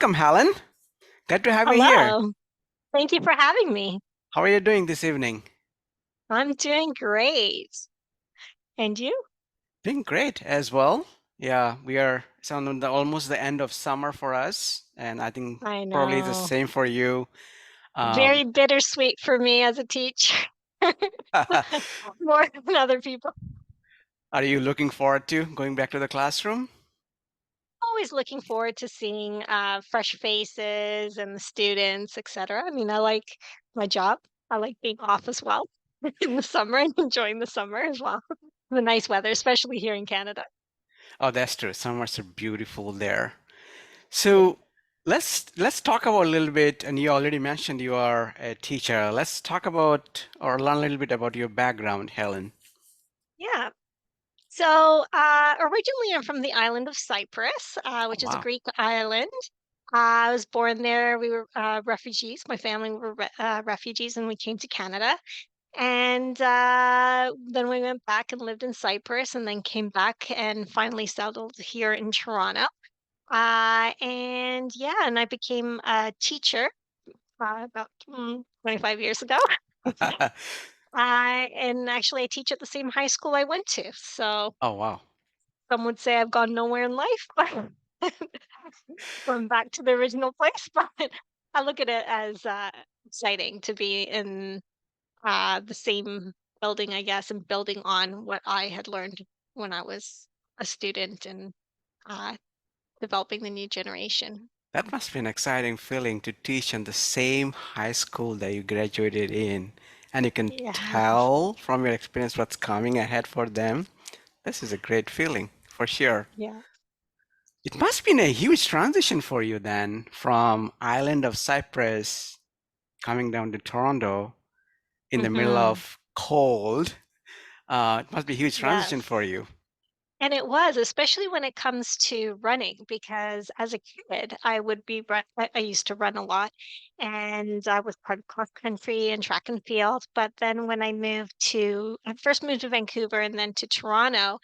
Welcome, Helen. Glad to have you here. Hello. Thank you for having me. How are you doing this evening? I'm doing great. And you? Doing great as well. Yeah, we are it's on almost the end of summer for us, and I think I probably the know. same for you. Um, Very bittersweet for me as a teacher, more than other people. are you looking forward to going back to the classroom? Always looking forward to seeing fresh faces and the students, etc. I mean, I like my job. I like being off as well in the summer and enjoying the summer as well. The nice weather, especially here in Canada. Oh, that's true. Summers are beautiful there. Yeah. So let's talk about a little bit, and you already mentioned you are a teacher. Let's talk about or learn a little bit about your background, Helen. Yeah. So, originally, I'm from the island of Cyprus, Oh, which is a wow. Greek island. I was born there. We were refugees. My family were refugees, and we came to Canada. And then we went back and lived in Cyprus, and then came back and finally settled here in Toronto. And yeah, and I became a teacher about 25 years ago. And actually, I teach at the same high school I went to. So Oh, wow. some would say I've gone nowhere in life, but going back to the original place. But I look at it as exciting to be in the same building, I guess, and building on what I had learned when I was a student and uh, developing the new generation. That must be an exciting feeling to teach in the same high school that you graduated in, and you can Yeah, tell from your experience what's coming ahead for them. This is a great feeling for sure. yeah. It must be a huge transition for you then from island of Cyprus coming down to Toronto in the middle hmm of cold. It must be a huge transition Yes. for you. And it was, especially when it comes to running, because as a kid, I would be I used to run a lot, and I was part of cross country and track and field. But then when I first moved to Vancouver and then to Toronto,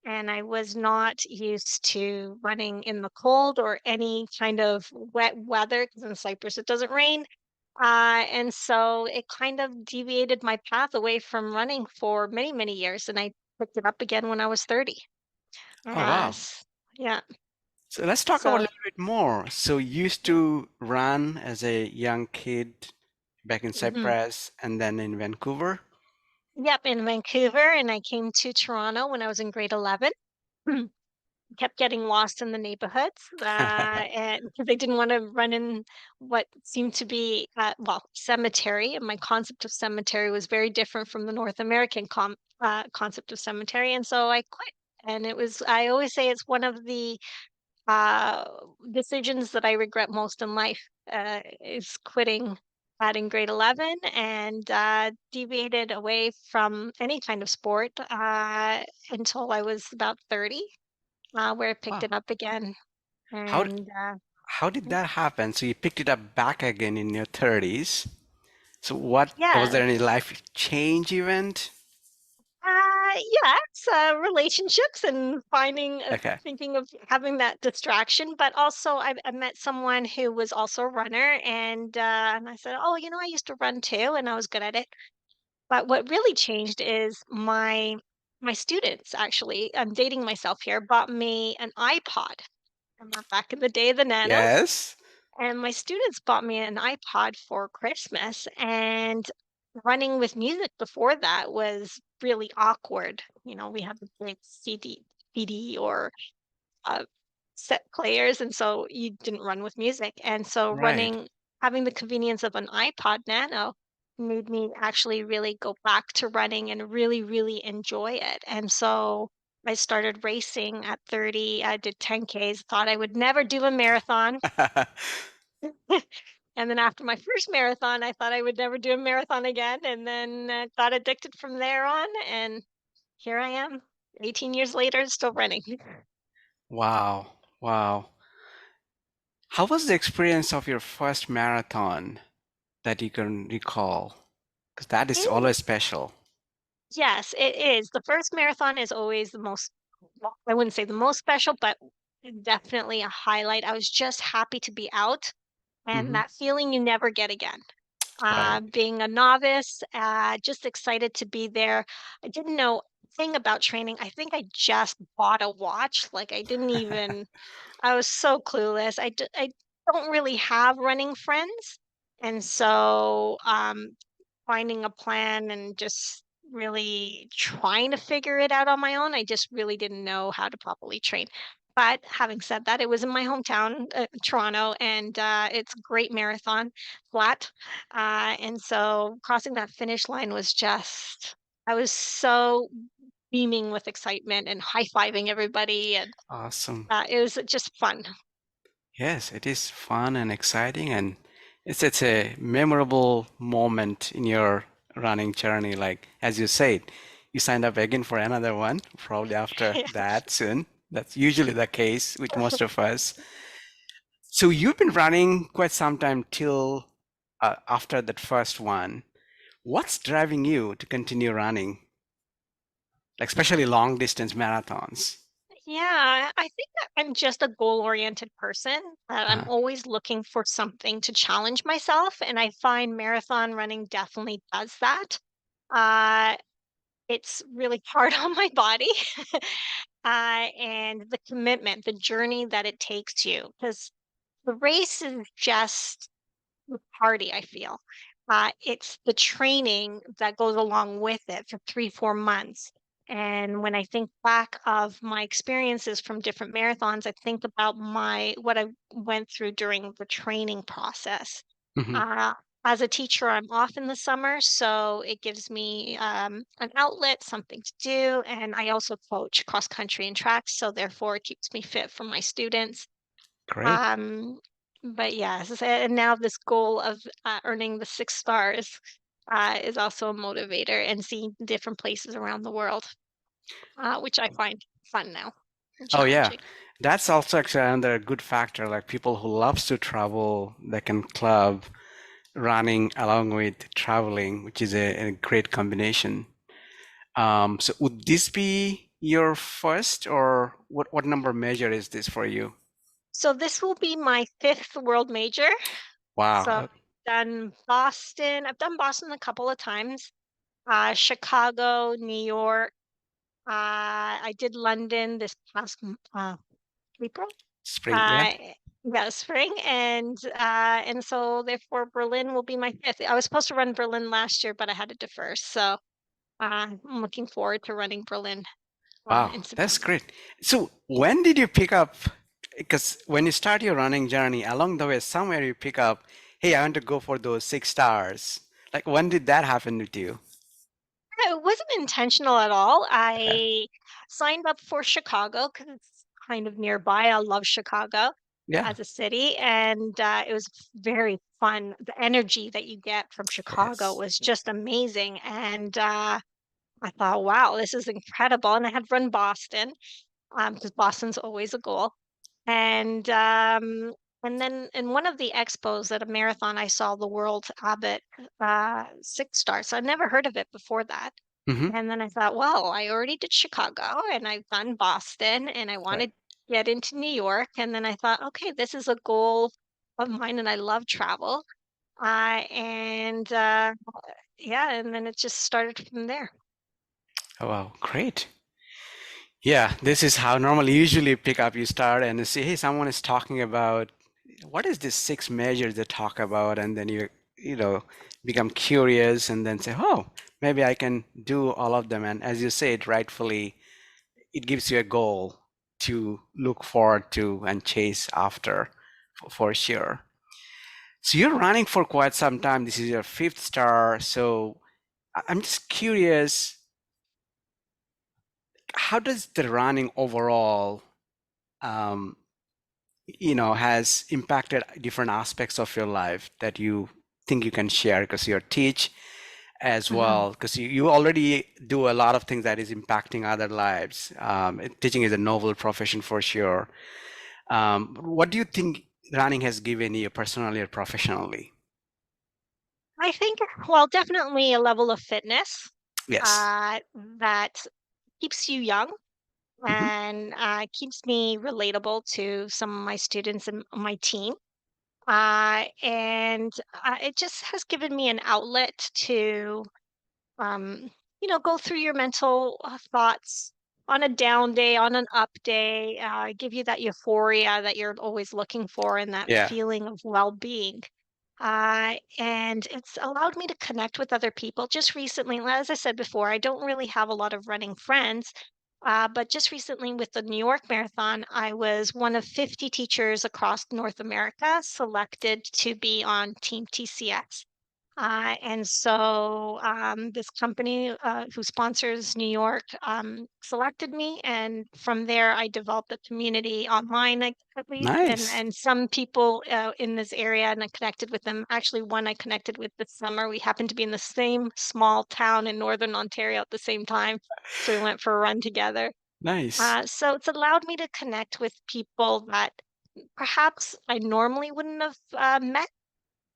and I was not used to running in the cold or any kind of wet weather, because in Cyprus it doesn't rain. And so it kind of deviated my path away from running for many, many years, and I picked it up again when I was 30. Oh, wow. Yes. Yeah. So let's talk about a So, little bit more. So you used yeah. to run as a young kid back in Mhm. Cyprus and then in Vancouver. Yep, in Vancouver, and I came to Toronto when I was in grade 11. Kept getting lost in the neighborhoods, and because I didn't wanna run in what seemed to be, cemetery, and my concept of cemetery was very different from the North American concept of cemetery, and so I quit. And I always say it's one of the uh, decisions that I regret most in life is quitting at in grade 11 and deviated away from any kind of sport until I was about 30, where I picked Wow. it up again. How And how did that happen? So you picked it up back again in your 30s. So what was yeah, there any life change event? yeah, it's relationships and Okay. thinking of having that distraction. But also, I met someone who was also a runner, and I said, "Oh, I used to run too, and I was good at it." But what really changed is my students actually, I'm dating myself here, bought me an iPod. Remember back in the day, the Nanos? Yes. And my students bought me an iPod for Christmas, and running with music before that was really awkward. We had the big CD or uh, set players, and so you didn't run with music. And so Right. having the convenience of an iPod Nano made me actually really go back to running and really, really enjoy it. And so I started racing at 30. I did 10Ks, thought I would never do a marathon. And then after my first marathon, I thought I would never do a marathon again, and then got addicted from there on. And here I am, 18 years later, still running. Wow. Wow. How was the experience of your first marathon that you can recall? Because that is It always special. Yes, it is. The first marathon is always the most, well, I wouldn't say the most special, but definitely a highlight. I was just happy to be out, and Hmm. that feeling you never get again. Right. Being a novice, just excited to be there. I didn't know a thing about training. I think I just bought a watch. Like I didn't even I was so clueless. I don't really have running friends, and so, finding a plan and just really trying to figure it out on my own, I just really didn't know how to properly train. But having said that, it was in my hometown, Toronto, and, it's a great marathon, flat, and so crossing that finish line was just I was so beaming with excitement and high-fiving everybody, and, Awesome. it was just fun. Yes, it is fun and exciting, and it's a memorable moment in your running journey. Like as you said, you signed up again for another one, probably after that soon. That's usually the case with most of us. So you've been running quite some time till after that first one. What's driving you to continue running, like especially long distance marathons? Yeah, I think that I'm just a goal-oriented person, that I'm Uh, always looking for something to challenge myself, and I find marathon running definitely does that. Uh, it's really hard on my body, and the commitment, the journey that it takes you, because the race is just the party, I feel. It's the training that goes along with it for 3, 4 months. And when I think back of my experiences from different marathons, I think about what I went through during the training process. mhm. Uh, as a teacher, I'm off in the summer, so it gives me an outlet, something to do. And I also coach cross country and track, so therefore it keeps me fit for my students. Great. Um, but yes, and now this goal of, earning the 6 stars, is also a motivator and seeing different places around the world, which I find fun now and Oh yeah, challenging. that's also actually another good factor. Like people who loves to travel, they can club running along with traveling, which is a great combination. So would this be your first, or what number measure is this for you? So this will be my 5th world major. So Wow. I've done Boston a couple of times, Chicago, New York, I did London this past April. Spring, yeah. Uh, yeah, spring, and so therefore Berlin will be my 5th. I was supposed to run Berlin last year, but I had to defer. So I'm looking forward to running Berlin Wow, in that's September. great. So when did you pick up? Because when you start your running journey, along the way, somewhere you pick up, hey, I want to go for those 6 stars. Like when did that happen with you? It wasn't intentional at all. Okay. I signed up for Chicago because it's kind of nearby. I love Chicago Yeah. as a city, and it was very fun. The energy that you get from Chicago Yes. was just amazing, and I thought, wow, this is incredible. And I had run Boston, because Boston's always a goal. And and then in one of the expos at a marathon, I saw the World Abbott 6 star. So I'd never heard of it before that. Hmm. And then I thought, well, I already did Chicago and I've done Boston and I want Right. to get into New York. And then I thought, okay, this is a goal of mine and I love travel. And yeah, and then it just started from there. Oh, wow, great. Yeah, this is how normally usually pick up you start and you see, hey, someone is talking about what is this 6 measures they talk about, and then you know, become curious and then say, oh, maybe I can do all of them. And as you said, rightfully, it gives you a goal to look forward to and chase after for sure. So you're running for quite some time. This is your 5th star. So I'm just curious, how does the running overall, um, has impacted different aspects of your life that you think you can share because you're teach as Mhm. well, because you already do a lot of things that is impacting other lives. Teaching is a noble profession for sure. What do you think running has given you personally or professionally? I think, well, definitely a level of fitness Yes. that keeps you young. Hmm. and keeps me relatable to some of my students and my team. And it just has given me an outlet to um, go through your mental thoughts on a down day, on an up day, give you that euphoria that you're always looking for and that Yeah. feeling of well-being. And it's allowed me to connect with other people. Just recently, as I said before, I don't really have a lot of running friends. But just recently with the New York Marathon, I was one of 50 teachers across North America selected to be on Team TCS. And so this company who sponsors New York selected me, and from there I developed a community online, at least, and Nice. and some people in this area, and I connected with them. Actually, one I connected with this summer. We happened to be in the same small town in northern Ontario at the same time, so we went for a run together. Nice. So it's allowed me to connect with people that perhaps I normally wouldn't have met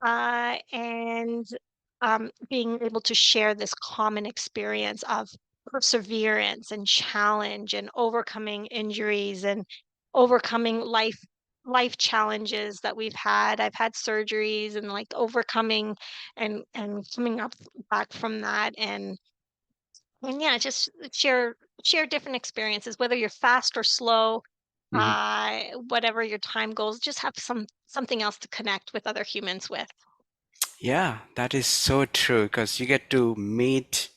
and being able to share this common experience of perseverance and challenge and overcoming injuries and overcoming life challenges that we've had. I've had surgeries and like overcoming and coming up back from that and yeah, just share different experiences, whether you're fast or slow, Hmm. whatever your time goals, just have something else to connect with other humans with. Yeah, that is so true because you get to meet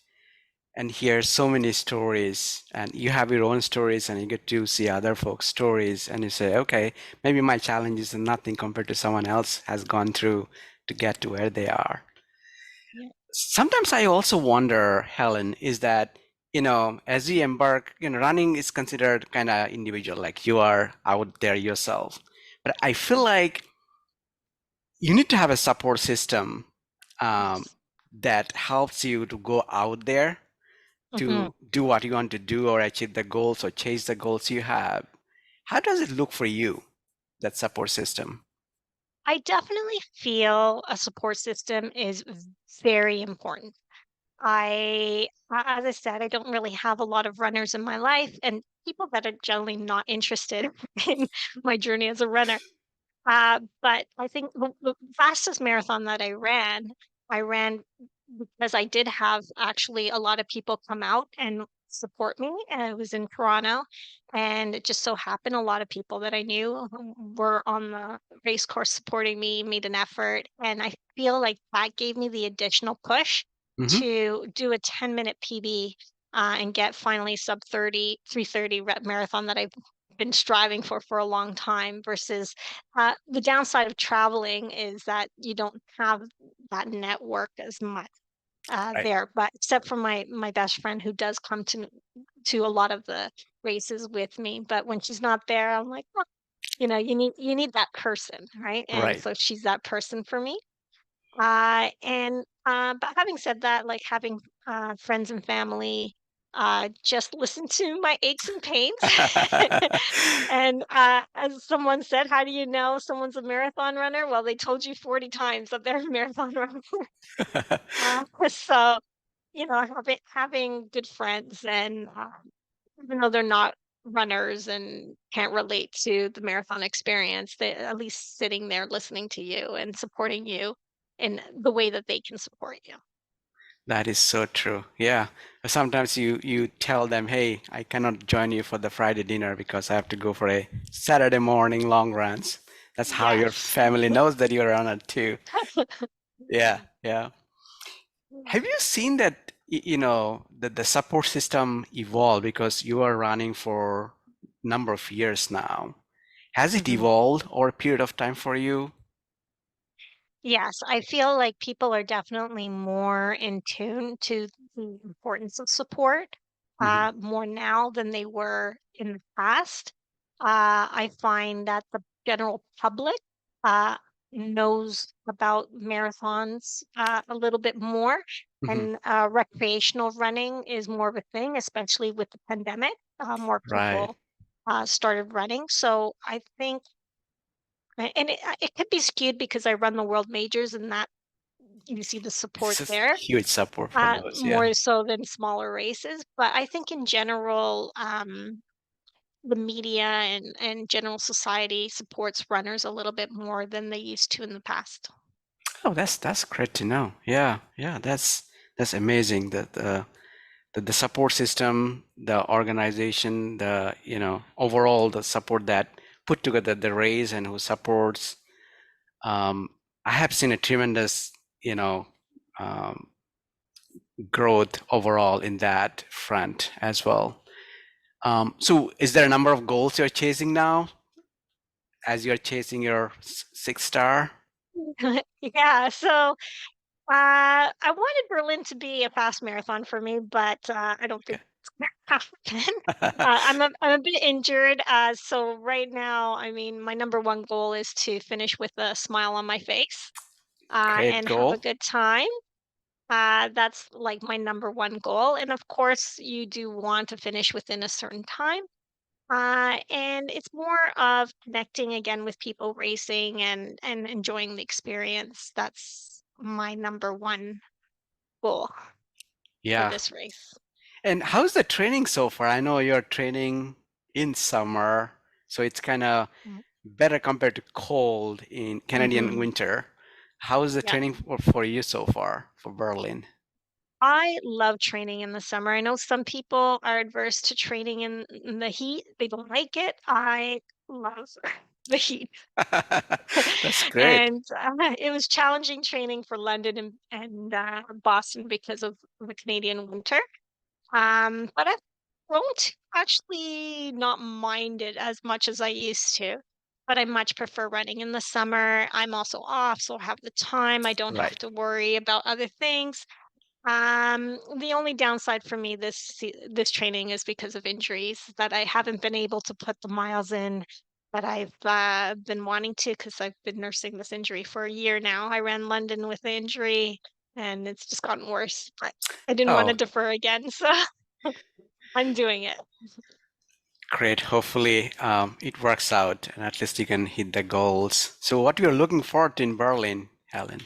and hear so many stories, and you have your own stories, and you get to see other folks' stories, and you say, okay, maybe my challenges are nothing compared to someone else has gone through to get to where they are. Yeah. Sometimes I also wonder, Helen, is that, as you embark, running is considered kind of individual, like you are out there yourself. But I feel like you need to have a support system um, Yes. that helps you to go out there Mhm. to do what you want to do or achieve the goals or chase the goals you have. How does it look for you, that support system? I definitely feel a support system is very important. As I said, I don't really have a lot of runners in my life and people that are generally not interested in my journey as a runner. But I think the fastest marathon that I ran because I did have actually a lot of people come out and support me. And it was in Toronto, and it just so happened a lot of people that I knew were on the race course supporting me, made an effort, and I feel like that gave me the additional push Hmm. to do a 10-minute PB and get finally sub 30, 3:30 rep marathon that I've been striving for a long time versus the downside of traveling is that you don't have that network as much Right. there. But except for my best friend who does come to a lot of the races with me. But when she's not there, I'm like, "Well, you need that person, right?" And Right. so she's that person for me. And but having said that, like having friends and family just listen to my aches and pains. And as someone said, how do you know someone's a marathon runner? Well, they told you 40 times that they're a marathon runner. So, having good friends and even though they're not runners and can't relate to the marathon experience, they at least sitting there listening to you and supporting you in the way that they can support you. That is so true. Yeah. Sometimes you tell them, "Hey, I cannot join you for the Friday dinner because I have to go for a Saturday morning long runs." That's how your Yes. family knows that you're on it too. Yeah, yeah. Yeah. Have you seen that, the support system evolve because you are running for number of years now? Has it Mhm. evolved over a period of time for you? Yes, I feel like people are definitely more in tune to the importance of support, Hmm. more now than they were in the past. I find that the general public uh, knows about marathons a little bit more, Hmm. and recreational running is more of a thing, especially with the pandemic. More Right. people started running, so I think and it could be skewed because I run the world majors and that you see the support It's just there, huge support for those. Yeah. more so than smaller races. But I think in general, the media and general society supports runners a little bit more than they used to in the past. Oh, that's great to know. Yeah, yeah, that's amazing. That the support system, the organization, the overall the support that put together the race and who supports. Um, I have seen a tremendous, you know, um, growth overall in that front as well. So, is there a number of goals you're chasing now as you're chasing your six star? Yeah, so I wanted Berlin to be a fast marathon for me, but I don't think Okay. it's gonna happen. I'm a bit injured, so right now, I mean, my number one goal is to finish with a smile on my face, Great and have a goal. good time. That's like my number one goal, and of course, you do want to finish within a certain time. And it's more of connecting again with people racing and enjoying the experience. That's my number one goal for Yeah. this race. And how's the training so far? I know you're training in summer, so it's kind of better compared to cold in Canadian Mm-hmm. winter. How's the Yeah. training for you so far for Berlin? I love training in the summer. I know some people are adverse to training in the heat. They don't like it. I love the heat. That's great. And it was challenging training for London and Boston because of the Canadian winter. But I've grown to actually not mind it as much as I used to. But I much prefer running in the summer. I'm also off, so I have the time. I don't have Right. to worry about other things. The only downside for me this training is because of injuries that I haven't been able to put the miles in that I've been wanting to because I've been nursing this injury for a year now. I ran London with the injury and it's just gotten worse. But I didn't want to Oh, defer again, so I'm doing it. great. Hopefully, it works out and at least you can hit the goals. So, what you're looking forward to in Berlin, Helen?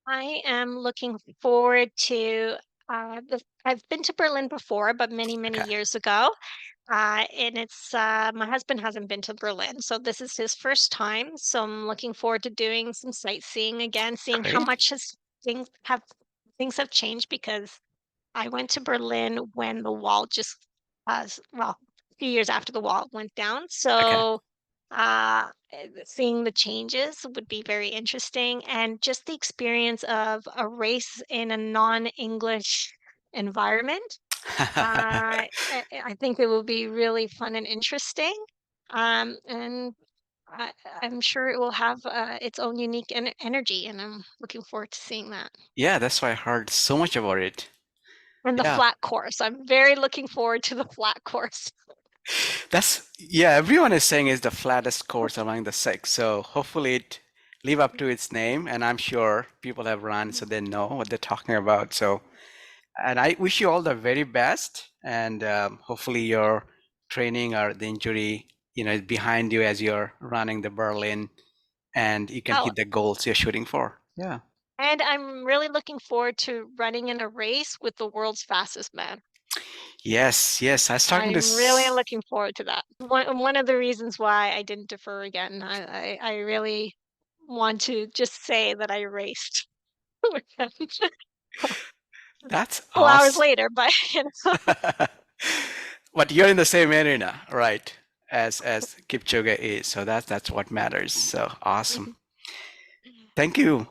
I am looking forward to I've been to Berlin before, but many, many Okay, years ago. And it's my husband hasn't been to Berlin, so this is his first time. So I'm looking forward to doing some sightseeing again, seeing how great. much has things have changed because I went to Berlin when the wall just well, a few years after the wall went down. Okay. So seeing the changes would be very interesting, and just the experience of a race in a non-English environment. I think it will be really fun and interesting, and I'm sure it will have its own unique energy, and I'm looking forward to seeing that. Yeah, that's why I heard so much about it. And the Yeah, flat course, I'm very looking forward to the flat course. yeah, everyone is saying it's the flattest course among the six. So hopefully it live up to its name. And I'm sure people have run so they know what they're talking about. So, and I wish you all the very best. And hopefully your training or the injury, is behind you as you're running the Berlin and you can Oh, hit the goals you're shooting for. Yeah. and I'm really looking forward to running in a race with the world's fastest man. Yes, yes. I was talking to, I'm really looking forward to that. One of the reasons why I didn't defer again. I really want to just say that I raced with him. that's Couple hours awesome. later, but But you're in the same arena, right? As Kipchoge is, so that's what matters. So awesome. know. Thank you.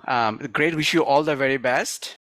Great. Wish you all the very best.